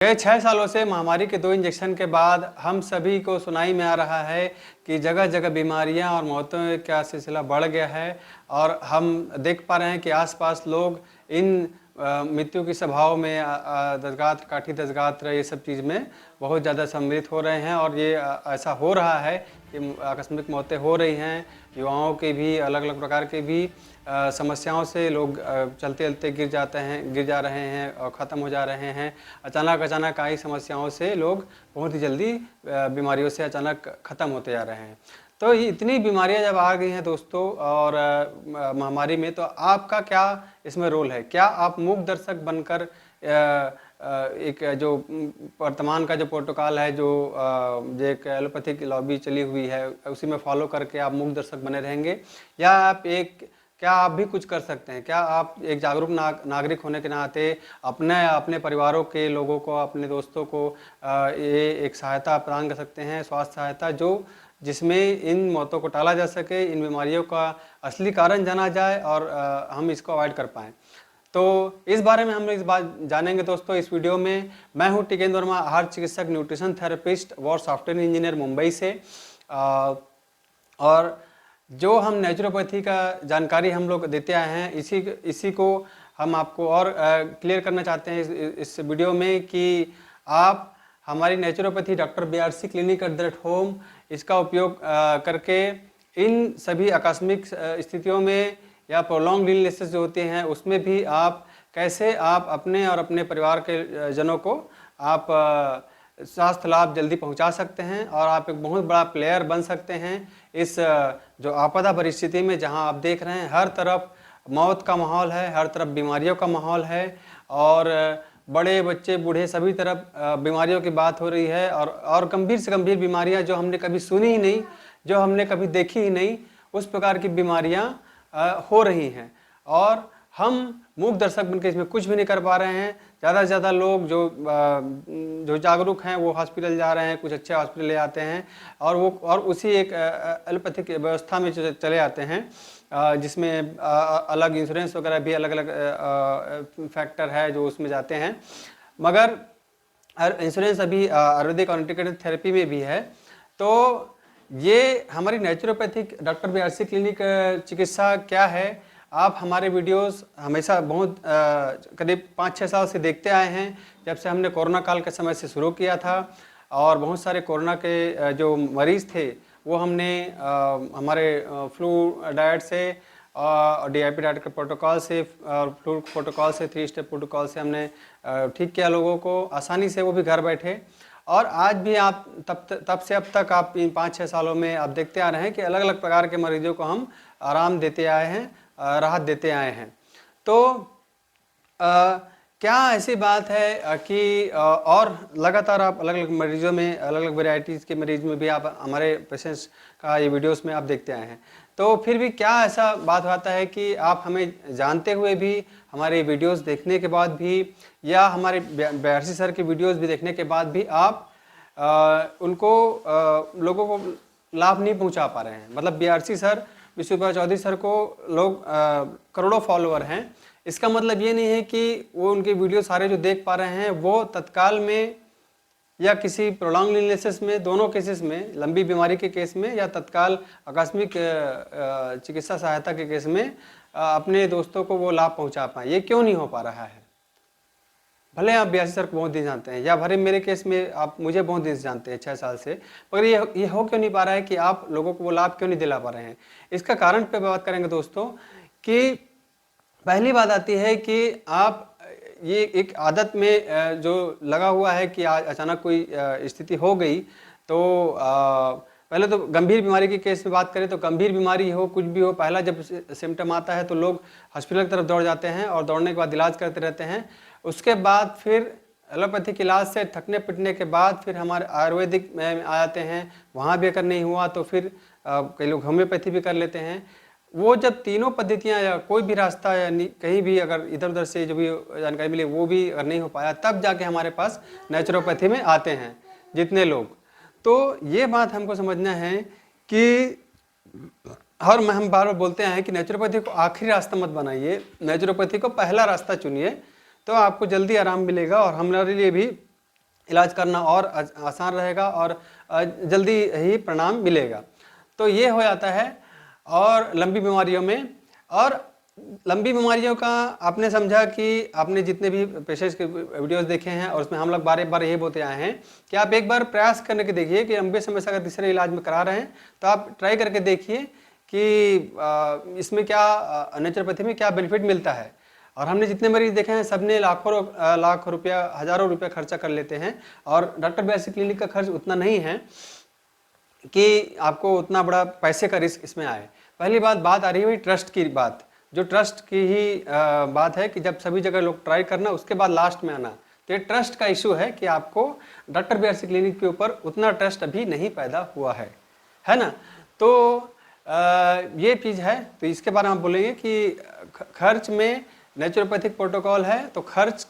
गए 6 सालों से महामारी के 2 इंजेक्शन के बाद हम सभी को सुनाई में आ रहा है कि जगह जगह बीमारियां और मौतों का सिलसिला बढ़ गया है और हम देख पा रहे हैं कि आसपास लोग इन मृत्यु की सभाओं में दसगात्र, काठी दसगात्र, ये सब चीज़ में बहुत ज़्यादा सम्मिलित हो रहे हैं और ये ऐसा हो रहा है कि आकस्मिक मौतें हो रही हैं। युवाओं के भी अलग अलग प्रकार के भी समस्याओं से लोग चलते चलते गिर जा रहे हैं और ख़त्म हो जा रहे हैं। अचानक आई समस्याओं से लोग बहुत ही जल्दी बीमारियों से अचानक ख़त्म होते जा रहे हैं। तो ये इतनी बीमारियां जब आ गई हैं दोस्तों और महामारी में, तो आपका क्या इसमें रोल है? क्या आप मूक दर्शक बनकर एक जो वर्तमान का जो प्रोटोकॉल है, जो एक एलोपैथिक लॉबी चली हुई है, उसी में फॉलो करके आप मूक दर्शक बने रहेंगे, या क्या आप भी कुछ कर सकते हैं? क्या आप एक जागरूक नागरिक होने के नाते अपने परिवारों के लोगों को, अपने दोस्तों को ये एक सहायता प्रदान कर सकते हैं, स्वास्थ्य सहायता, जिसमें इन मौतों को टाला जा सके, इन बीमारियों का असली कारण जाना जाए और हम इसको अवॉइड कर पाएँ? तो इस बारे में हम लोग इस बात जानेंगे दोस्तों इस वीडियो में। मैं हूं टिकेंद्र वर्मा, आहार चिकित्सक, न्यूट्रिशन थेरेपिस्ट और सॉफ्टवेयर इंजीनियर मुंबई से। और जो हम नेचुरोपैथी का जानकारी हम लोग देते आए हैं, इसी को हम आपको और क्लियर करना चाहते हैं इस वीडियो में कि आप हमारी naturopathy doctor BRC clinic @home इसका उपयोग करके इन सभी आकस्मिक स्थितियों में या प्रोलॉन्ग इलनेसेस जो होते हैं उसमें भी आप कैसे अपने और अपने परिवार के जनों को आप स्वास्थ्य लाभ जल्दी पहुंचा सकते हैं और आप एक बहुत बड़ा प्लेयर बन सकते हैं इस जो आपदा परिस्थिति में, जहां आप देख रहे हैं हर तरफ मौत का माहौल है, हर तरफ बीमारियों का माहौल है और बड़े बच्चे बूढ़े सभी तरफ बीमारियों की बात हो रही है और गंभीर से गंभीर बीमारियां जो हमने कभी सुनी ही नहीं, जो हमने कभी देखी ही नहीं, उस प्रकार की बीमारियां हो रही हैं और हम मूक दर्शक बनकर इसमें कुछ भी नहीं कर पा रहे हैं। ज़्यादा से ज़्यादा लोग जो जागरूक हैं वो हॉस्पिटल जा रहे हैं, कुछ अच्छे हॉस्पिटल ले आते हैं और उसी एक एलोपैथिक व्यवस्था में चले आते हैं जिसमें अलग इंश्योरेंस वगैरह भी अलग अलग फैक्टर है जो उसमें जाते हैं, मगर इंश्योरेंस अभी आयुर्वेदिक और इंटीग्रेटेड थेरेपी में भी है। तो ये हमारी नेचुरोपैथिक डॉक्टर BRC क्लिनिक चिकित्सा क्या है, आप हमारे वीडियोस हमेशा बहुत करीब 5-6 साल से देखते आए हैं, जब से हमने कोरोना काल के समय से शुरू किया था और बहुत सारे कोरोना के जो मरीज़ थे वो हमने हमारे फ्लू डाइट से और DIP डाइट के प्रोटोकॉल से और फ्लू प्रोटोकॉल से 3 स्टेप प्रोटोकॉल से हमने ठीक किया लोगों को आसानी से, वो भी घर बैठे। और आज भी आप तब से अब तक आप इन 5-6 सालों में आप देखते आ रहे हैं कि अलग अलग प्रकार के मरीजों को हम आराम देते आए हैं, राहत देते आए हैं। तो क्या ऐसी बात है कि और लगातार आप अलग अलग मरीजों में, अलग अलग वेराइटीज़ के मरीज में भी आप हमारे पेशेंट्स का ये वीडियोस में आप देखते आए हैं, तो फिर भी क्या ऐसा बात होता है कि आप हमें जानते हुए भी, हमारे वीडियोस देखने के बाद भी, या हमारे BRC सर की वीडियोस भी देखने के बाद भी आप उनको लोगों को लाभ नहीं पहुंचा पा रहे हैं? मतलब BRC सर, विश्व चौधरी सर को लोग करोड़ों फॉलोअर हैं, इसका मतलब ये नहीं है कि वो उनके वीडियो सारे जो देख पा रहे हैं वो तत्काल में या किसी प्रोलॉन्ग इलनेसेस में, दोनों केसेस में, लंबी बीमारी के केस में या तत्काल आकस्मिक चिकित्सा सहायता के केस में अपने दोस्तों को वो लाभ पहुंचा पाएँ। ये क्यों नहीं हो पा रहा है? भले आप BRC सर को बहुत दिन जानते हैं, या भले मेरे केस में आप मुझे बहुत दिन से जानते हैं, 6 साल से, मगर ये हो क्यों नहीं पा रहा है कि आप लोगों को वो लाभ क्यों नहीं दिला पा रहे हैं? इसका कारण पे बात करेंगे दोस्तों कि पहली बात आती है कि आप ये एक आदत में जो लगा हुआ है कि अचानक कोई स्थिति हो गई, तो पहले तो गंभीर बीमारी के केस में बात करें तो गंभीर बीमारी हो, कुछ भी हो, पहला जब सिम्टम आता है तो लोग हॉस्पिटल की तरफ दौड़ जाते हैं और दौड़ने के बाद इलाज करते रहते हैं। उसके बाद फिर एलोपैथिक इलाज से थकने पिटने के बाद फिर हमारे आयुर्वेदिक में आ जाते हैं, वहाँ भी अगर नहीं हुआ तो फिर कई लोग होम्योपैथी भी कर लेते हैं। वो जब तीनों पद्धतियाँ या कोई भी रास्ता या कहीं भी अगर इधर उधर से जो भी जानकारी मिली वो भी अगर नहीं हो पाया, तब जाके हमारे पास नेचुरोपैथी में आते हैं जितने लोग। तो ये बात हमको समझना है कि और हम बार बार बोलते हैं कि नेचुरोपैथी को आखिरी रास्ता मत बनाइए, नेचुरोपैथी को पहला रास्ता चुनिए, तो आपको जल्दी आराम मिलेगा और हमारे लिए भी इलाज करना और आसान रहेगा और जल्दी ही परिणाम मिलेगा। तो ये हो जाता है। और लंबी बीमारियों में, और लंबी बीमारियों का आपने समझा कि आपने जितने भी पेशेंट्स के वीडियोस देखे हैं और उसमें हम लोग बार बार यही बोलते आए हैं कि आप एक बार प्रयास करने के देखिए कि लंबे समय से अगर तीसरे इलाज में करा रहे हैं तो आप ट्राई करके देखिए कि इसमें क्या नेचुरोपैथी में क्या बेनिफिट मिलता है। और हमने जितने मरीज देखे हैं सबने लाख रुपया, हजारों रुपया खर्चा कर लेते हैं, और डॉक्टर बीआरसी क्लिनिक का खर्च उतना नहीं है कि आपको उतना बड़ा पैसे का रिस्क इसमें आए। पहली बात आ रही है ट्रस्ट की बात, जो ट्रस्ट की ही बात है कि जब सभी जगह लोग ट्राई करना उसके बाद लास्ट में आना, तो ये ट्रस्ट का इशू है कि आपको डॉक्टर बीआरसी क्लिनिक के ऊपर उतना ट्रस्ट अभी नहीं पैदा हुआ है ना। तो ये चीज़ है। तो इसके बारे में हम बोलेंगे कि खर्च में नेचुरोपैथिक प्रोटोकॉल है तो खर्च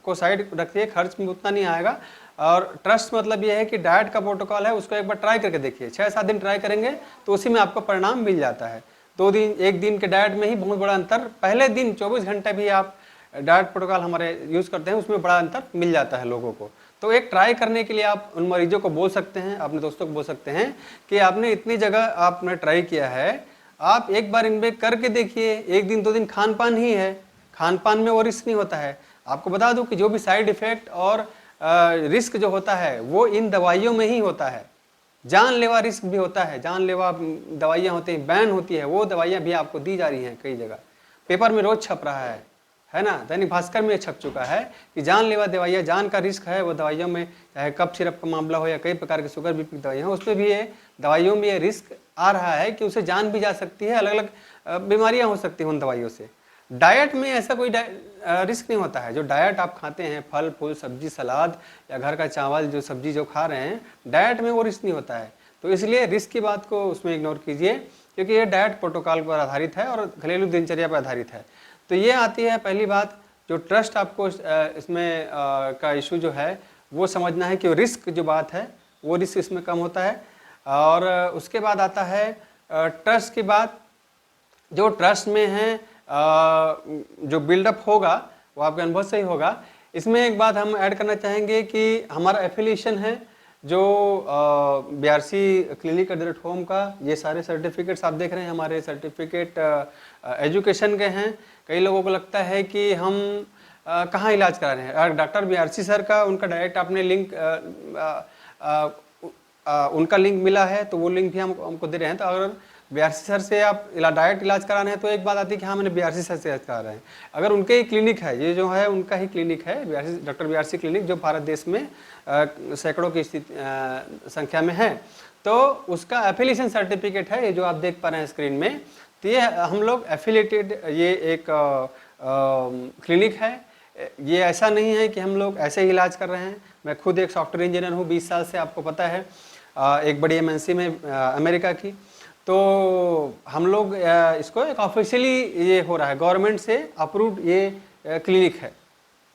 को साइड रखिए, खर्च में उतना नहीं आएगा। और ट्रस्ट मतलब ये है कि डाइट का प्रोटोकॉल है उसको एक बार ट्राई करके देखिए, 6-7 दिन ट्राई करेंगे तो उसी में आपको परिणाम मिल जाता है। 2 दिन, 1 दिन के डाइट में ही बहुत बड़ा अंतर, पहले दिन 24 घंटे भी आप डाइट प्रोटोकॉल हमारे यूज़ करते हैं उसमें बड़ा अंतर मिल जाता है लोगों को। तो एक ट्राई करने के लिए आप उन मरीजों को बोल सकते हैं, अपने दोस्तों को बोल सकते हैं कि आपने इतनी जगह आपने ट्राई किया है, आप एक बार इनमें करके देखिए। 1 दिन 2 दिन खान पान ही है, खान पान में वो रिस्क नहीं होता है। आपको बता दूं कि जो भी साइड इफेक्ट और रिस्क जो होता है वो इन दवाइयों में ही होता है। जानलेवा रिस्क भी होता है, जानलेवा दवाइयाँ होती हैं, बैन होती है, वो दवाइयाँ भी आपको दी जा रही हैं कई जगह, पेपर में रोज छप रहा है ना। दैनिक भास्कर में छप चुका है कि जानलेवा दवाइयाँ, जान का रिस्क है वो दवाइयों में, चाहे कफ सिरप का मामला हो या कई प्रकार के शुगर बीपी की दवाइयाँ, उसमें भी ये दवाइयों में ये रिस्क आ रहा है कि उसे जान भी जा सकती है, अलग अलग बीमारियाँ हो सकती हैं उन दवाइयों से। डाइट में ऐसा कोई रिस्क नहीं होता है। जो डाइट आप खाते हैं, फल फूल सब्जी सलाद या घर का चावल जो सब्जी जो खा रहे हैं, डाइट में वो रिस्क नहीं होता है। तो इसलिए रिस्क की बात को उसमें इग्नोर कीजिए, क्योंकि ये डाइट प्रोटोकॉल पर आधारित है और घरेलू दिनचर्या पर आधारित है। तो ये आती है पहली बात, जो ट्रस्ट आपको इसमें का इशू जो है वो समझना है कि रिस्क जो बात है वो रिस्क इसमें कम होता है। और उसके बाद आता है ट्रस्ट की बात। जो ट्रस्ट में है जो बिल्डअप होगा वो आपके अनुभव से ही होगा। इसमें एक बात हम ऐड करना चाहेंगे कि हमारा एफिलिएशन है जो बीआरसी क्लिनिक @home का, ये सारे सर्टिफिकेट्स आप देख रहे हैं हमारे सर्टिफिकेट एजुकेशन के हैं। कई लोगों को लगता है कि हम कहाँ इलाज करा रहे हैं, डॉक्टर बीआरसी सर का उनका डायरेक्ट आपने लिंक उनका लिंक मिला है तो वो लिंक भी हमको दे रहे हैं। तो अगर बीआरसी सर से आप डायरेक्ट इलाज करा रहे हैं तो एक बात आती है कि हाँ मैंने बीआरसी सर से इलाज करा रहे हैं। अगर उनके ही क्लिनिक है, ये जो है उनका ही क्लिनिक है बीआरसी, डॉक्टर बीआरसी क्लिनिक, जो भारत देश में सैकड़ों की संख्या में है, तो उसका एफिलिएशन सर्टिफिकेट है, ये जो आप देख पा रहे हैं स्क्रीन में। तो ये हम लोग एफिलेटेड, ये एक क्लिनिक है। ये ऐसा नहीं है कि हम लोग ऐसे ही इलाज कर रहे हैं। मैं खुद एक सॉफ्टवेयर इंजीनियर हूँ 20 साल से, आपको पता है, एक बड़ी एमएनसी में अमेरिका की। तो हम लोग इसको एक ऑफिशियली ये हो रहा है, गवर्नमेंट से अप्रूव्ड ये क्लिनिक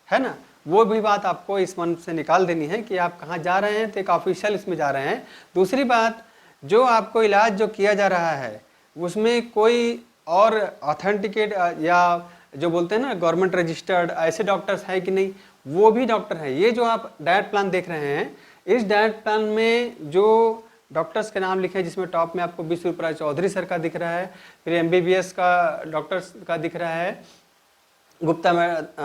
है ना। वो भी बात आपको इस मन से निकाल देनी है कि आप कहाँ जा रहे हैं, तो एक ऑफिशियल इसमें जा रहे हैं। दूसरी बात, जो आपको इलाज जो किया जा रहा है उसमें कोई और ऑथेंटिकेट या जो बोलते हैं ना गवर्नमेंट रजिस्टर्ड ऐसे डॉक्टर्स हैं कि नहीं, वो भी डॉक्टर हैं। ये जो आप डाइट प्लान देख रहे हैं, इस डाइट प्लान में जो डॉक्टर्स के नाम लिखे हैं, जिसमें टॉप में आपको विश्वप्राय चौधरी सर का दिख रहा है, फिर एमबीबीएस का डॉक्टर्स का दिख रहा है, गुप्ता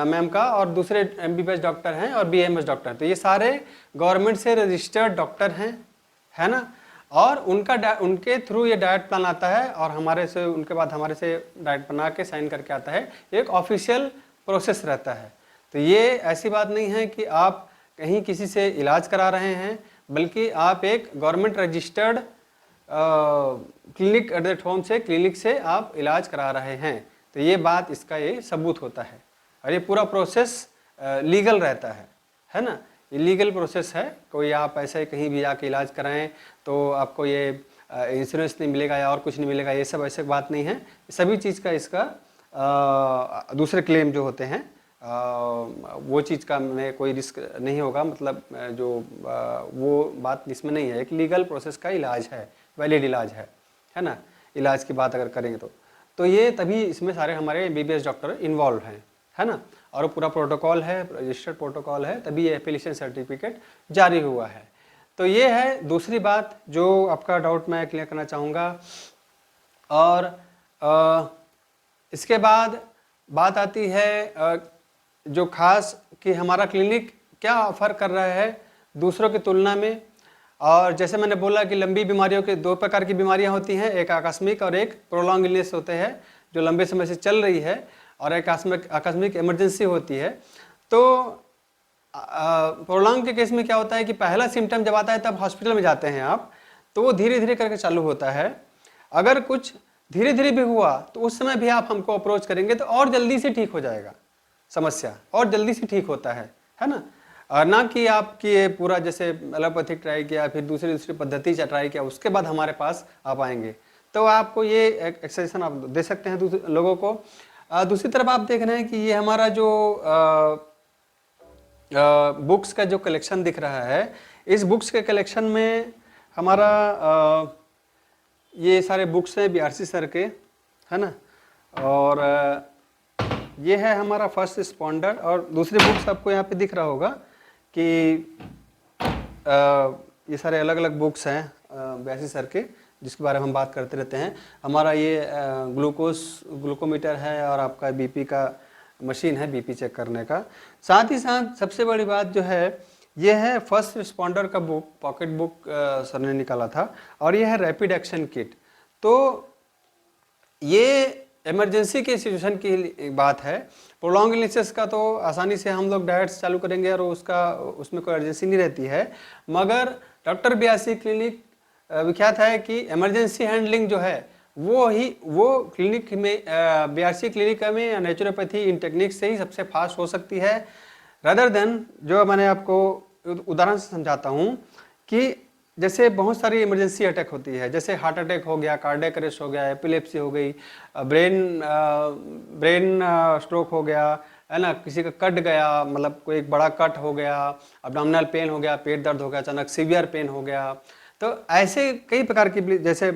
मैम का, और दूसरे एमबीबीएस डॉक्टर हैं और बीएमएस डॉक्टर। तो ये सारे गवर्नमेंट से रजिस्टर्ड डॉक्टर हैं, है ना। और उनके थ्रू ये डाइट प्लान आता है और हमारे से, उनके बाद हमारे से डाइट बना के साइन करके आता है। एक ऑफिशियल प्रोसेस रहता है। तो ये ऐसी बात नहीं है कि आप कहीं किसी से इलाज करा रहे हैं, बल्कि आप एक गवर्नमेंट रजिस्टर्ड क्लिनिक @home से, क्लिनिक से आप इलाज करा रहे हैं। तो ये बात, इसका ये सबूत होता है। और ये पूरा प्रोसेस लीगल रहता है ना। ये लीगल प्रोसेस है। कोई आप ऐसे कहीं भी जाके इलाज कराएं तो आपको ये इंश्योरेंस नहीं मिलेगा या और कुछ नहीं मिलेगा, ये सब ऐसे बात नहीं है। सभी चीज़ का इसका दूसरे क्लेम जो होते हैं वो चीज़ का में कोई रिस्क नहीं होगा, मतलब जो वो बात इसमें नहीं है। एक लीगल प्रोसेस का इलाज है, वैलिड इलाज है ना। इलाज की बात अगर करेंगे तो ये तभी इसमें सारे हमारे एमबीबीएस डॉक्टर इन्वॉल्व हैं। है ना, और पूरा प्रोटोकॉल है, रजिस्टर्ड प्रोटोकॉल है, तभी ये एफिलिएशन सर्टिफिकेट जारी हुआ है। तो ये है दूसरी बात जो आपका डाउट मैं क्लियर करना चाहूँगा। और इसके बाद बात आती है जो खास कि हमारा क्लिनिक क्या ऑफर कर रहा है दूसरों की तुलना में। और जैसे मैंने बोला कि लंबी बीमारियों के 2 प्रकार की बीमारियां होती हैं, एक आकस्मिक और एक प्रोलॉन्ग इलनेस होते हैं जो लंबे समय से चल रही है, और एक आकस्मिक इमरजेंसी होती है। तो प्रोलॉन्ग के केस में क्या होता है कि पहला सिम्टम जब आता है तब हॉस्पिटल में जाते हैं आप, तो वो धीरे धीरे करके चालू होता है। अगर कुछ धीरे धीरे भी हुआ तो उस समय भी आप हमको अप्रोच करेंगे तो और जल्दी से ठीक हो जाएगा समस्या, और जल्दी से ठीक होता है ना। और ना कि आपकी पूरा जैसे एलोपैथिक ट्राई किया, फिर दूसरी पद्धति से ट्राई किया, उसके बाद हमारे पास आप आएंगे। तो आपको ये एक्सरसाइज आप दे सकते हैं दूसरे लोगों को। दूसरी तरफ आप देख रहे हैं कि ये हमारा जो बुक्स का जो कलेक्शन दिख रहा है, इस बुक्स के कलेक्शन में हमारा ये सारे बुक्स हैं बीआरसी सर के, है ना। और ये है हमारा फर्स्ट रिस्पॉन्डर, और दूसरी बुक्स आपको यहाँ पे दिख रहा होगा कि ये सारे अलग अलग बुक्स हैं बीआरसी सर के, जिसके बारे में हम बात करते रहते हैं। हमारा ये ग्लूकोमीटर है, और आपका बीपी का मशीन है बीपी चेक करने का। साथ ही साथ सबसे बड़ी बात जो है ये है फर्स्ट रिस्पॉन्डर का बुक, पॉकेट बुक सर ने निकाला था, और ये है रैपिड एक्शन किट। तो ये इमरजेंसी के सिचुएशन की बात है। प्रोलॉन्ग इलनेस का तो आसानी से हम लोग डायरेक्ट चालू करेंगे और उसमें कोई अर्जेंसी नहीं रहती है। मगर डॉक्टर बीआरसी क्लिनिक विख्यात है कि इमरजेंसी हैंडलिंग जो है वो क्लिनिक में बीआरसी क्लिनिक में नेचुरोपैथी इन टेक्निक से ही सबसे फास्ट हो सकती है, रदर देन जो मैंने आपको उदाहरण से समझाता हूँ कि जैसे बहुत सारी इमरजेंसी अटैक होती है, जैसे हार्ट अटैक हो गया, कार्डियक अरेस्ट हो गया, एपिलेप्सी हो गई, ब्रेन स्ट्रोक हो गया, है ना, किसी का कट गया, मतलब कोई एक बड़ा कट हो गया, अब्डोमिनल पेन हो गया, पेट दर्द हो गया, अचानक सीवियर पेन हो गया। तो ऐसे कई प्रकार की, जैसे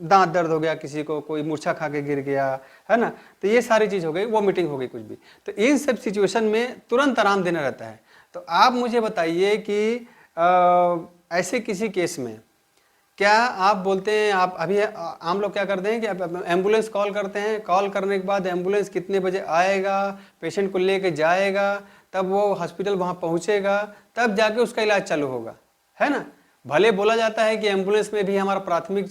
दांत दर्द हो गया किसी को, कोई मूर्छा खा के गिर गया, है ना, तो ये सारी चीज़ हो गई, वोमिटिंग हो गई कुछ भी। तो इन सब सिचुएशन में तुरंत आराम देना रहता है। तो आप मुझे बताइए कि ऐसे किसी केस में क्या आप बोलते हैं, आप अभी आम लोग क्या करते हैं कि आप एम्बुलेंस कॉल करते हैं, कॉल करने के बाद एम्बुलेंस कितने बजे आएगा, पेशेंट को लेके जाएगा, तब वो हॉस्पिटल वहाँ पहुँचेगा, तब जाके उसका इलाज चालू होगा, है ना। भले बोला जाता है कि एम्बुलेंस में भी हमारा प्राथमिक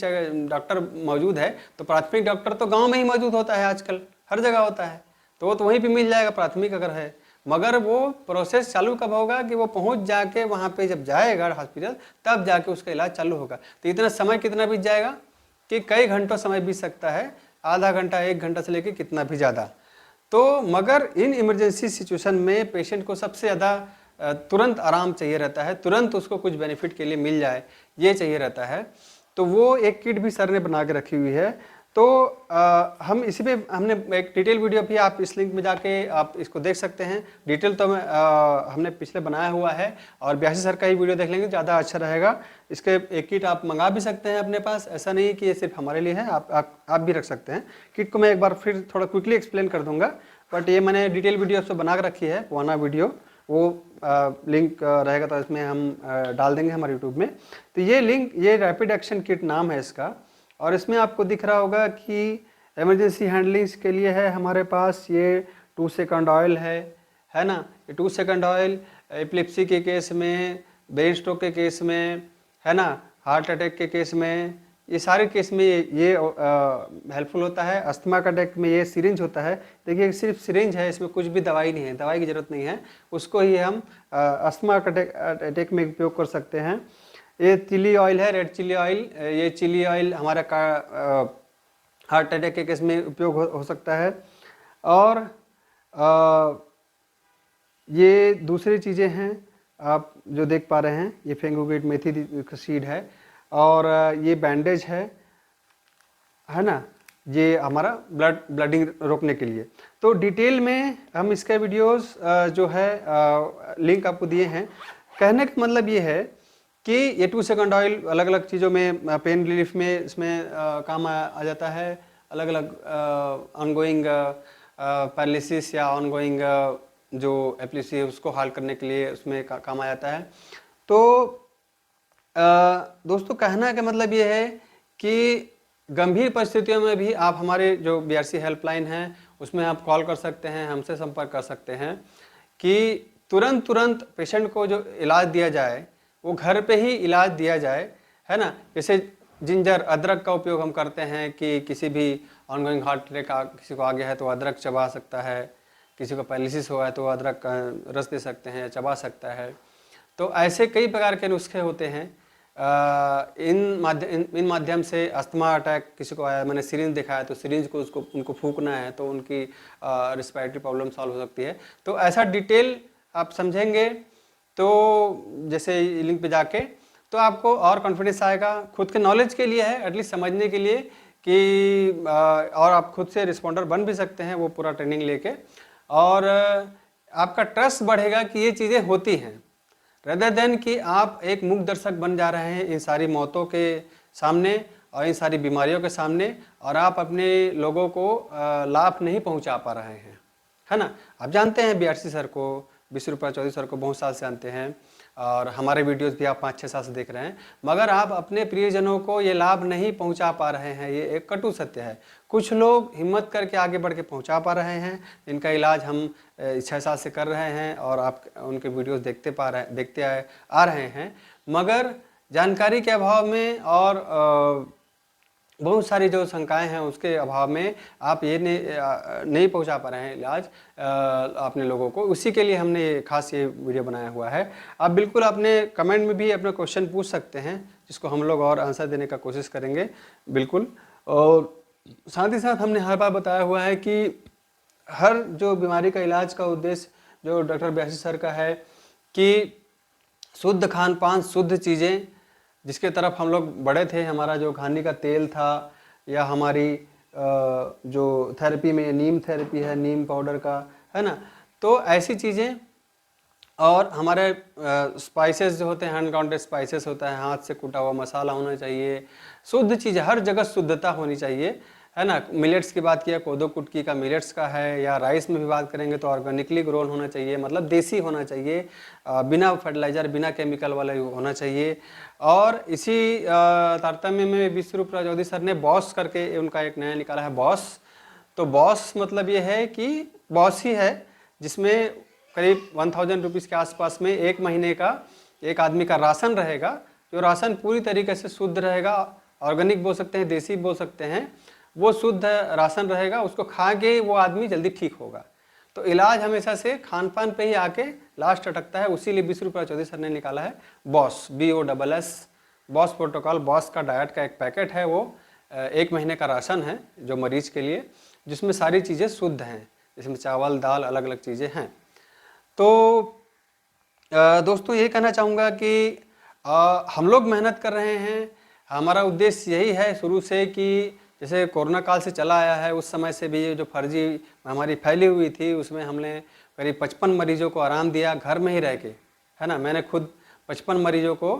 डॉक्टर मौजूद है, तो प्राथमिक डॉक्टर तो गांव में ही मौजूद होता है, आजकल हर जगह होता है, तो वो तो वहीं पे मिल जाएगा प्राथमिक अगर है। मगर वो प्रोसेस चालू कब होगा कि वो पहुंच जाके वहाँ पे जब जाएगा हॉस्पिटल, तब जाके उसका इलाज चालू होगा। तो इतना समय कितना बीत जाएगा कि कई घंटों समय बीत सकता है, आधा घंटा 1 घंटा से लेकर कितना भी ज़्यादा। तो मगर इन इमरजेंसी सिचुएशन में पेशेंट को सबसे ज़्यादा तुरंत आराम चाहिए रहता है, तुरंत उसको कुछ बेनिफिट के लिए मिल जाए, ये चाहिए रहता है। तो वो एक किट भी सर ने बना के रखी हुई है। तो हम इसी पे हमने एक डिटेल वीडियो भी, आप इस लिंक में जाके आप इसको देख सकते हैं। डिटेल तो हमने पिछले बनाया हुआ है, और बीआरसी सर का ही वीडियो देख लेंगे ज़्यादा अच्छा रहेगा। इसके एक किट आप मंगा भी सकते हैं अपने पास, ऐसा नहीं कि ये सिर्फ हमारे लिए है, आप भी रख सकते हैं। किट को मैं एक बार फिर थोड़ा क्विकली एक्सप्लेन कर दूंगा, बट ये मैंने डिटेल वीडियो से बना के रखी है, पुराना वीडियो, वो लिंक रहेगा तो इसमें हम डाल देंगे हमारे यूट्यूब में। तो ये लिंक, ये रैपिड एक्शन किट नाम है इसका, और इसमें आपको दिख रहा होगा कि इमरजेंसी हैंडलिंग के लिए है हमारे पास ये 2 सेकंड ऑयल है ना। ये 2 सेकंड ऑयल एपिलेप्सी के केस में, ब्रेन स्ट्रोक के केस में, है ना, हार्ट अटैक के केस में, ये सारे केस में ये हेल्पफुल होता है। अस्थमा का अटैक में ये सिरिंज होता है। देखिए सिर्फ सिरिंज है, इसमें कुछ भी दवाई नहीं है, दवाई की ज़रूरत नहीं है, उसको ही हम अस्थमा अटैक में उपयोग कर सकते हैं। ये चिली ऑयल है, रेड चिली ऑयल, ये चिली ऑयल हमारा हार्ट अटैक के केस में उपयोग हो सकता है। और ये दूसरी चीज़ें हैं आप जो देख पा रहे हैं, ये फेंगोगेट मेथी सीड है, और ये बैंडेज है ना, ये हमारा ब्लडिंग रोकने के लिए। तो डिटेल में हम इसके वीडियोस जो है लिंक आपको दिए हैं। कहने का मतलब ये है कि ये 2 सेकंड ऑयल अलग अलग चीज़ों में, पेन रिलीफ में इसमें काम आ जाता है, अलग अलग ऑनगोइंग पैरालिसिस या ऑनगोइंग जो एपिलेप्सी है उसको हल करने के लिए उसमें काम आ जाता है। तो दोस्तों कहना का मतलब ये है कि गंभीर परिस्थितियों में भी आप हमारे जो BRC हेल्पलाइन है उसमें आप कॉल कर सकते हैं, हमसे संपर्क कर सकते हैं कि तुरंत पेशेंट को जो इलाज दिया जाए वो घर पे ही इलाज दिया जाए, है ना। जैसे जिंजर अदरक का उपयोग हम करते हैं कि किसी भी ऑनगोइंग हार्ट अटैक किसी को आ गया है तो अदरक चबा सकता है, किसी को पैरालिसिस हुआ है तो अदरक का रस दे सकते हैं, चबा सकता है। तो ऐसे कई प्रकार के नुस्खे होते हैं। इन माध्यम से अस्थमा अटैक किसी को आया, मैंने सिरिंज दिखाया तो सिरिंज को उनको फूंकना है तो उनकी रिस्पिरेटरी प्रॉब्लम सॉल्व हो सकती है। तो ऐसा डिटेल आप समझेंगे तो जैसे लिंक पे जाके तो आपको और कॉन्फिडेंस आएगा, खुद के नॉलेज के लिए है, एटलीस्ट समझने के लिए कि और आप खुद से रिस्पॉन्डर बन भी सकते हैं वो पूरा ट्रेनिंग लेके, और आपका ट्रस्ट बढ़ेगा कि ये चीज़ें होती हैं, रेदर देन कि आप एक मूक दर्शक बन जा रहे हैं इन सारी मौतों के सामने और इन सारी बीमारियों के सामने, और आप अपने लोगों को लाभ नहीं पहुंचा पा रहे हैं, है ना। आप जानते हैं BRC सर को, विश्वरूपा चौधरी सर को बहुत साल से जानते हैं और हमारे वीडियोस भी आप 5-6 साल से देख रहे हैं, मगर आप अपने प्रियजनों को ये लाभ नहीं पहुंचा पा रहे हैं। ये एक कटु सत्य है। कुछ लोग हिम्मत करके आगे बढ़ के पहुंचा पा रहे हैं, इनका इलाज हम 6 साल से कर रहे हैं और आप उनके वीडियोस देखते आ रहे हैं, मगर जानकारी के अभाव में और बहुत सारी जो शंकाएं हैं उसके अभाव में आप ये नहीं पहुंचा पा रहे हैं इलाज अपने लोगों को। उसी के लिए हमने खास ये वीडियो बनाया हुआ है। आप बिल्कुल अपने कमेंट में भी अपने क्वेश्चन पूछ सकते हैं जिसको हम लोग और आंसर देने का कोशिश करेंगे बिल्कुल। और साथ ही साथ हमने हर बार बताया हुआ है कि हर जो बीमारी का इलाज का उद्देश्य जो डॉक्टर BRC सर का है कि शुद्ध खान पान, शुद्ध चीज़ें जिसके तरफ हम लोग बड़े थे, हमारा जो खाने का तेल था या हमारी जो थेरेपी में नीम थेरेपी है, नीम पाउडर का, है ना। तो ऐसी चीज़ें और हमारे स्पाइसेस जो होते हैं, हैंड काउंटेड स्पाइसेस होता है, हाथ से कूटा हुआ मसाला होना चाहिए, शुद्ध चीज़, हर जगह शुद्धता होनी चाहिए, है ना। मिलेट्स की बात किया, कोदो कुटकी का मिलेट्स का है, या राइस में भी बात करेंगे तो ऑर्गेनिकली ग्रोन होना चाहिए, मतलब देसी होना चाहिए, बिना फर्टिलाइज़र बिना केमिकल वाला होना चाहिए। और इसी तारतम्य में विश्वरूपा चौधरी सर ने बॉस करके उनका एक नया निकाला है, बॉस। तो बॉस मतलब ये है कि बॉस ही है जिसमें करीब 1000 रुपीज़ के आसपास में एक महीने का एक आदमी का राशन रहेगा, जो राशन पूरी तरीके से शुद्ध रहेगा, ऑर्गेनिक बोल सकते हैं, देसी बोल सकते हैं, वो शुद्ध राशन रहेगा, उसको खा के वो आदमी जल्दी ठीक होगा। तो इलाज हमेशा से खान पान पे ही आके लास्ट अटकता है, उसीलिए विश्वरूपा चौधरी सर ने निकाला है boss, BOSS, boss protocol. Boss का डाइट का एक पैकेट है, वो 1 महीने का राशन है जो मरीज के लिए, जिसमें सारी चीज़ें शुद्ध हैं, जिसमें चावल दाल अलग अलग चीज़ें हैं। तो दोस्तों ये कहना चाहूँगा कि हम लोग मेहनत कर रहे हैं, हमारा उद्देश्य यही है शुरू से कि जैसे कोरोना काल से चला आया है, उस समय से भी ये जो फर्जी महामारी फैली हुई थी उसमें हमने करीब 55 मरीजों को आराम दिया घर में ही रह के, है ना। मैंने खुद 55 मरीजों को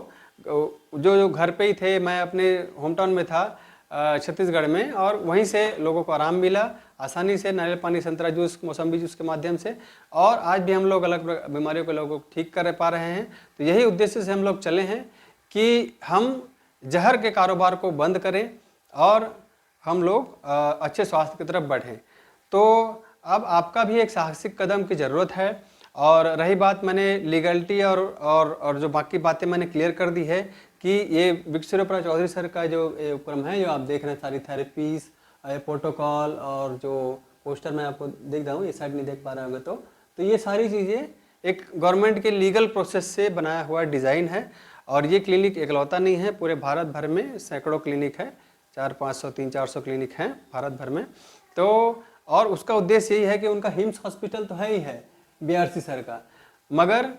जो घर पे ही थे, मैं अपने होम टाउन में था छत्तीसगढ़ में, और वहीं से लोगों को आराम मिला आसानी से, नारियल पानी, संतरा जूस, मौसम्बी जूस के माध्यम से, और आज भी हम लोग अलग बीमारियों के लोगों को ठीक कर पा रहे हैं। तो यही उद्देश्य से हम लोग चले हैं कि हम जहर के कारोबार को बंद करें और हम लोग अच्छे स्वास्थ्य की तरफ बढ़ें। तो अब आपका भी एक साहसिक कदम की ज़रूरत है। और रही बात, मैंने लीगलिटी और जो बाकी बातें मैंने क्लियर कर दी है कि ये विश्वरूपा चौधरी सर का जो उपक्रम है, जो आप देख रहे हैं, सारी थेरेपीज़, प्रोटोकॉल और जो पोस्टर मैं आपको देख रहा हूँ, ये साइड नहीं देख पा रहे होंगे तो ये सारी चीज़ें एक गवर्नमेंट के लीगल प्रोसेस से बनाया हुआ डिज़ाइन है। और ये क्लिनिक एकलौता नहीं है, पूरे भारत भर में सैकड़ों क्लिनिक है, 400-500 300-400 क्लिनिक हैं भारत भर में। तो और उसका उद्देश्य यही है कि उनका हिम्स हॉस्पिटल तो है ही है BRC सर का, मगर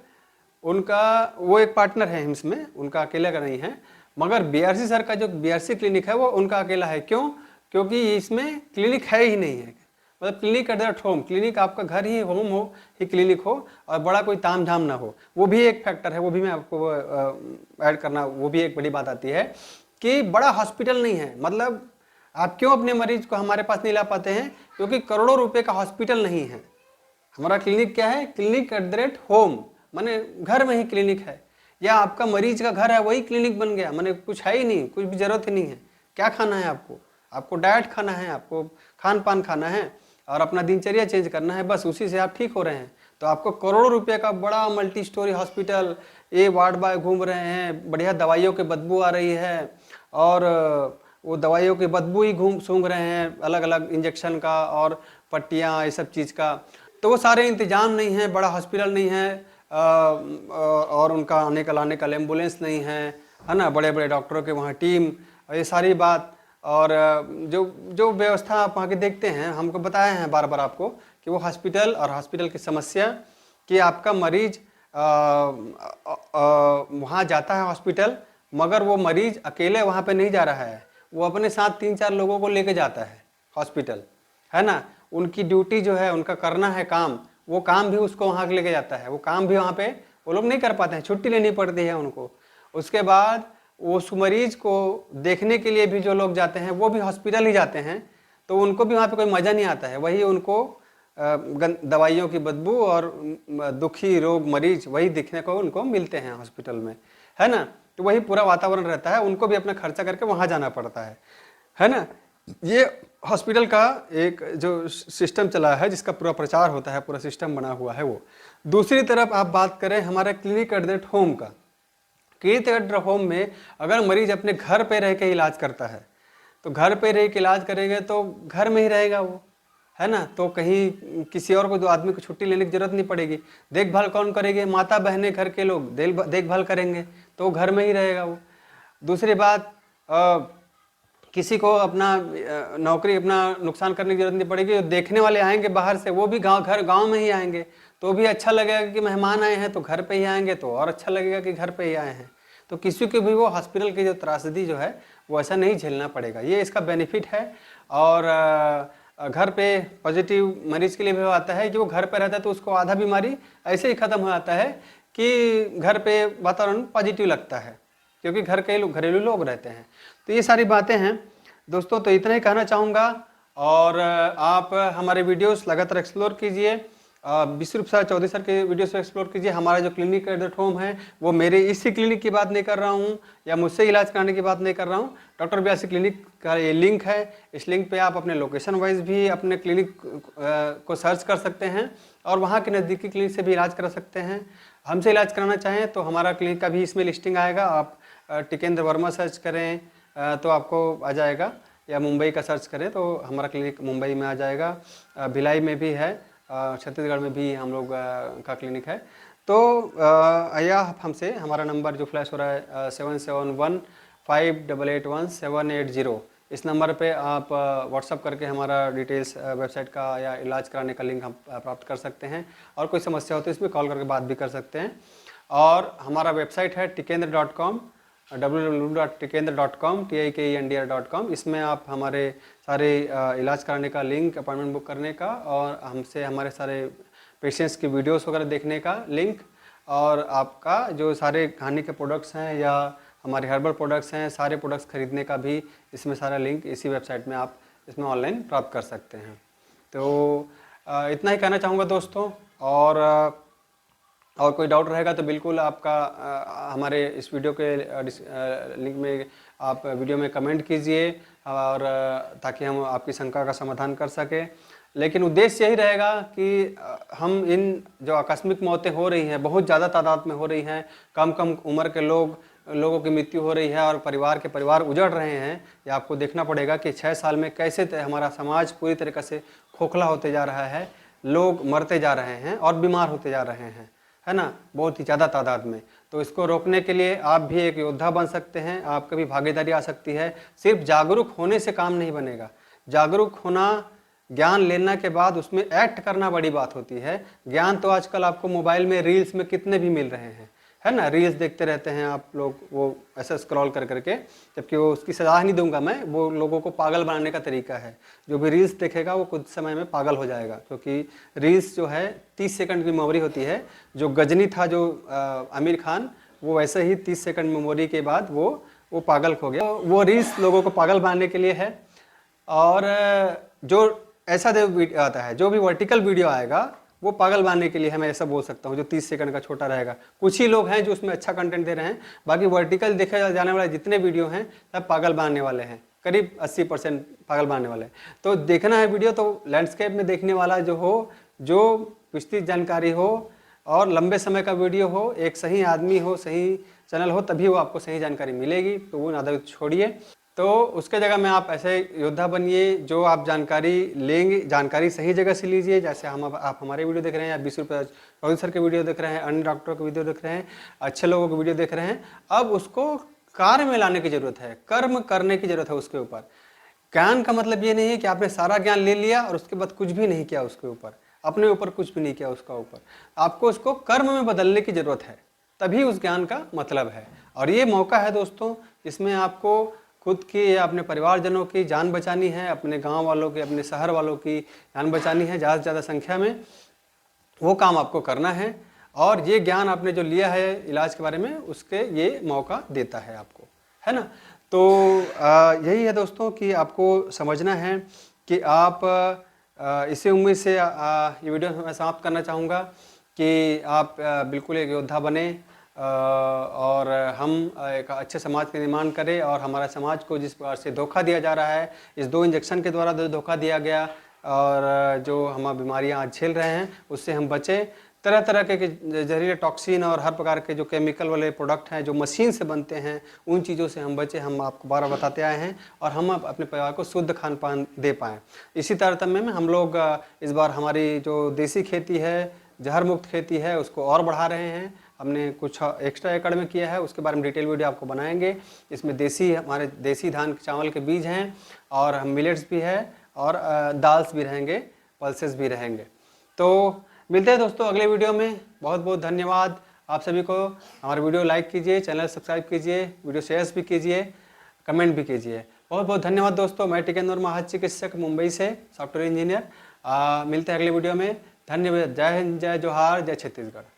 उनका वो एक पार्टनर है हिम्स में, उनका अकेले का नहीं है, मगर BRC सर का जो BRC क्लिनिक है वो उनका अकेला है। क्यों? क्योंकि इसमें क्लिनिक है ही नहीं है, मतलब क्लिनिक एट होम, क्लिनिक आपका घर ही होम हो ही क्लिनिक हो, और बड़ा कोई ताम झाम ना हो, वो भी एक फैक्टर है, वो भी मैं आपको ऐड करना, वो भी एक बड़ी बात आती है कि बड़ा हॉस्पिटल नहीं है, मतलब आप क्यों अपने मरीज को हमारे पास नहीं ला पाते हैं? क्योंकि करोड़ों रुपए का हॉस्पिटल नहीं है। हमारा क्लिनिक क्या है? Clinic at the rate home, माने घर में ही क्लिनिक है, या आपका मरीज का घर है वही क्लिनिक बन गया, माने कुछ है ही नहीं, कुछ भी जरूरत ही नहीं है। क्या खाना है आपको? आपको डाइट खाना है, आपको खान पान खाना है और अपना दिनचर्या चेंज करना है, बस उसी से आप ठीक हो रहे हैं। तो आपको करोड़ों रुपए का बड़ा मल्टी स्टोरी हॉस्पिटल, ये वार्ड बाय घूम रहे हैं, बढ़िया दवाइयों की बदबू आ रही है और वो दवाइयों की बदबू ही सूंघ रहे हैं, अलग अलग इंजेक्शन का और पट्टियाँ, ये सब चीज़ का। तो वो सारे इंतजाम नहीं है, बड़ा हॉस्पिटल नहीं है और उनका आने का लाने का एम्बुलेंस नहीं है ना, बड़े बड़े डॉक्टरों के वहाँ टीम, ये सारी बात। और जो जो व्यवस्था आप वहाँ के देखते हैं, हमको बताए हैं बार बार आपको कि वो हॉस्पिटल और हॉस्पिटल की समस्या कि आपका मरीज वहाँ जाता है हॉस्पिटल, मगर वो मरीज अकेले वहाँ पे नहीं जा रहा है, वो अपने साथ 3-4 लोगों को लेके जाता है हॉस्पिटल, है ना। उनकी ड्यूटी जो है, उनका करना है काम, वो काम भी उसको वहाँ लेके जाता है, वो काम भी वहाँ पे वो लोग नहीं कर पाते हैं, छुट्टी लेनी पड़ती है उनको। उसके बाद उस मरीज को देखने के लिए भी जो लोग जाते हैं वो भी हॉस्पिटल ही जाते हैं, तो उनको भी वहाँ पे कोई मज़ा नहीं आता है। वही उनको दवाइयों की बदबू और दुखी रोग मरीज वही दिखने को उनको मिलते हैं हॉस्पिटल में, है ना। तो वही पूरा वातावरण रहता है, उनको भी अपना खर्चा करके वहाँ जाना पड़ता है ना। ये हॉस्पिटल का एक जो सिस्टम चला है, जिसका पूरा प्रचार होता है, पूरा सिस्टम बना हुआ है वो। दूसरी तरफ आप बात करें हमारे क्लिनिक एट द होम का, क्लिनिक एट द होम में अगर मरीज अपने घर पे रह के इलाज करता है, तो घर पे रह के इलाज करेंगे तो घर में ही रहेगा वो, है ना। तो कहीं किसी और को, जो आदमी को छुट्टी लेने की जरूरत नहीं पड़ेगी। देखभाल कौन करेंगे? माता बहनें, घर के लोग देखभाल करेंगे, तो घर में ही रहेगा वो। दूसरी बात, किसी को अपना नौकरी अपना नुकसान करने की जरूरत नहीं पड़ेगी। देखने वाले आएंगे बाहर से, वो भी गांव में ही आएंगे, तो भी अच्छा लगेगा कि मेहमान आए हैं तो घर पे ही आएंगे, तो और अच्छा लगेगा कि घर पे ही आए हैं। तो किसी को भी वो हॉस्पिटल की जो त्रासदी जो है वो ऐसा नहीं झेलना पड़ेगा, ये इसका बेनिफिट है। और घर पे पॉजिटिव मरीज के लिए भी आता है कि वो घर पे रहता है तो उसको आधा बीमारी ऐसे ही ख़त्म हो जाता है कि घर पे वातावरण पॉजिटिव लगता है, क्योंकि घर के लोग, घरेलू लोग रहते हैं। तो ये सारी बातें हैं दोस्तों, तो इतना ही कहना चाहूँगा। और आप हमारे वीडियोस लगातार एक्सप्लोर कीजिए, विश्व सर, चौधरी सर के वीडियो से एक्सप्लोर कीजिए। हमारा जो क्लिनिक एट द होम है वो मेरे इसी क्लिनिक की बात नहीं कर रहा हूँ या मुझसे इलाज कराने की बात नहीं कर रहा हूँ, डॉक्टर व्यासी क्लिनिक का ये लिंक है। इस लिंक पे आप अपने लोकेशन वाइज भी अपने क्लिनिक को सर्च कर सकते हैं और वहाँ के नज़दीकी क्लिनिक से भी इलाज करा सकते हैं। हमसे इलाज कराना चाहें तो हमारा क्लिनिक का भी इसमें लिस्टिंग आएगा, आप टिकेंद्र वर्मा सर्च करें तो आपको आ जाएगा, या मुंबई का सर्च करें तो हमारा क्लिनिक मुंबई में आ जाएगा, भिलाई में भी है, छत्तीसगढ़ में भी हम लोग का क्लिनिक है। तो या हमसे, हमारा नंबर जो फ्लैश हो रहा है 7715881780, इस नंबर पे आप व्हाट्सअप करके हमारा डिटेल्स वेबसाइट का या इलाज कराने का लिंक हम प्राप्त कर सकते हैं। और कोई समस्या हो तो इसमें कॉल करके बात भी कर सकते हैं। और हमारा वेबसाइट है tikendra.com, www.tikendra.com, tikendra.com। इसमें आप हमारे सारे इलाज कराने का लिंक, अपॉइंटमेंट बुक करने का और हमसे हमारे सारे पेशेंट्स की वीडियोस वगैरह देखने का लिंक, और आपका जो सारे खाने के प्रोडक्ट्स हैं या हमारे हर्बल प्रोडक्ट्स हैं, सारे प्रोडक्ट्स खरीदने का भी इसमें सारा लिंक इसी वेबसाइट में आप इसमें ऑनलाइन प्राप्त कर सकते हैं। तो इतना ही कहना चाहूँगा दोस्तों। और कोई डाउट रहेगा तो बिल्कुल आपका हमारे इस वीडियो के लिंक में आप वीडियो में कमेंट कीजिए, और ताकि हम आपकी शंका का समाधान कर सकें। लेकिन उद्देश्य यही रहेगा कि हम इन जो आकस्मिक मौतें हो रही हैं, बहुत ज़्यादा तादाद में हो रही हैं, कम कम उम्र के लोगों की मृत्यु हो रही है और परिवार उजड़ रहे हैं। ये आपको देखना पड़ेगा कि 6 साल में कैसे हमारा समाज पूरी तरीक़े से खोखला होते जा रहा है, लोग मरते जा रहे हैं और बीमार होते जा रहे हैं, है ना, बहुत ही ज़्यादा तादाद में। तो इसको रोकने के लिए आप भी एक योद्धा बन सकते हैं, आपकी भी भागीदारी आ सकती है। सिर्फ जागरूक होने से काम नहीं बनेगा, जागरूक होना, ज्ञान लेने के बाद उसमें एक्ट करना बड़ी बात होती है। ज्ञान तो आजकल आपको मोबाइल में रील्स में कितने भी मिल रहे हैं, है ना, रील्स देखते रहते हैं आप लोग, वो ऐसा स्क्रॉल कर करके, जबकि वो उसकी सलाह नहीं दूंगा मैं, वो लोगों को पागल बनाने का तरीका है। जो भी रील्स देखेगा वो कुछ समय में पागल हो जाएगा, क्योंकि रील्स जो है 30 सेकंड की मेमोरी होती है। जो गजनी था जो आमिर खान, वो वैसे ही 30 सेकंड मेमोरी के बाद वो पागल हो गया। वो रील्स लोगों को पागल बनाने के लिए है। और जो ऐसा आता है, जो भी वर्टिकल वीडियो आएगा वो पागल बनाने के लिए है, मैं ऐसा बोल सकता हूँ, जो 30 सेकंड का छोटा रहेगा। कुछ ही लोग हैं जो उसमें अच्छा कंटेंट दे रहे हैं, बाकी वर्टिकल देखे जाने वाले जितने वीडियो हैं सब पागल बनाने वाले हैं, करीब 80% पागल बनाने वाले हैं। तो देखना है वीडियो तो लैंडस्केप में देखने वाला जो हो, जो विस्तृत जानकारी हो और लंबे समय का वीडियो हो, एक सही आदमी हो, सही चैनल हो, तभी वो आपको सही जानकारी मिलेगी। तो वो ना छोड़िए, तो उसके जगह में आप ऐसे योद्धा बनिए जो आप जानकारी लेंगे, जानकारी सही जगह से लीजिए। जैसे आप हमारे वीडियो देख रहे हैं, या 20 रुपये चौधरी सर के वीडियो देख रहे हैं, अन्य डॉक्टरों के वीडियो देख रहे हैं, अच्छे लोगों के वीडियो देख रहे हैं, अब उसको कार्य में लाने की जरूरत है, कर्म करने की जरूरत है उसके ऊपर। ज्ञान का मतलब ये नहीं है कि आपने सारा ज्ञान ले लिया और उसके बाद कुछ भी नहीं किया उसके ऊपर, अपने ऊपर कुछ भी नहीं किया उसका ऊपर, आपको उसको कर्म में बदलने की जरूरत है, तभी उस ज्ञान का मतलब है। और ये मौका है दोस्तों, इसमें आपको खुद की या अपने परिवारजनों की जान बचानी है, अपने गांव वालों की, अपने शहर वालों की जान बचानी है ज़्यादा से ज़्यादा संख्या में, वो काम आपको करना है। और ये ज्ञान आपने जो लिया है इलाज के बारे में, उसके ये मौका देता है आपको, है ना। तो यही है दोस्तों कि आपको समझना है कि आप इसी उम्मीद से ये वीडियो मैं समाप्त करना चाहूँगा कि आप बिल्कुल एक योद्धा बने और हम एक अच्छे समाज का निर्माण करें। और हमारा समाज को जिस प्रकार से धोखा दिया जा रहा है, इस 2 इंजेक्शन के द्वारा धोखा दिया गया, और जो हम बीमारियां आज झेल रहे हैं उससे हम बचें। तरह तरह के जहरीले टॉक्सिन और हर प्रकार के जो केमिकल वाले प्रोडक्ट हैं जो मशीन से बनते हैं, उन चीज़ों से हम बचें, हम आपको बार बताते आए हैं, और हम अपने परिवार को शुद्ध खान पान दे पाएँ। इसी तारतम्य में हम लोग इस बार हमारी जो देसी खेती है, जहर मुक्त खेती है, उसको और बढ़ा रहे हैं। हमने कुछ एक्स्ट्रा एकड़ में किया है, उसके बारे में डिटेल वीडियो आपको बनाएंगे। इसमें हमारे देसी धान चावल के बीज हैं, और मिलेट्स भी है, और दाल्स भी रहेंगे, पल्सेस भी रहेंगे। तो मिलते हैं दोस्तों अगले वीडियो में। बहुत बहुत धन्यवाद आप सभी को। हमारे वीडियो लाइक कीजिए, चैनल सब्सक्राइब कीजिए, वीडियो शेयर भी कीजिए, कमेंट भी कीजिए। बहुत बहुत धन्यवाद दोस्तों। मैं टिकेंद्र महात चिकित्सक, मुंबई से, सॉफ्टवेयर इंजीनियर। मिलते हैं अगले वीडियो में। धन्यवाद। जय हिंद, जय जोहार, जय छत्तीसगढ़।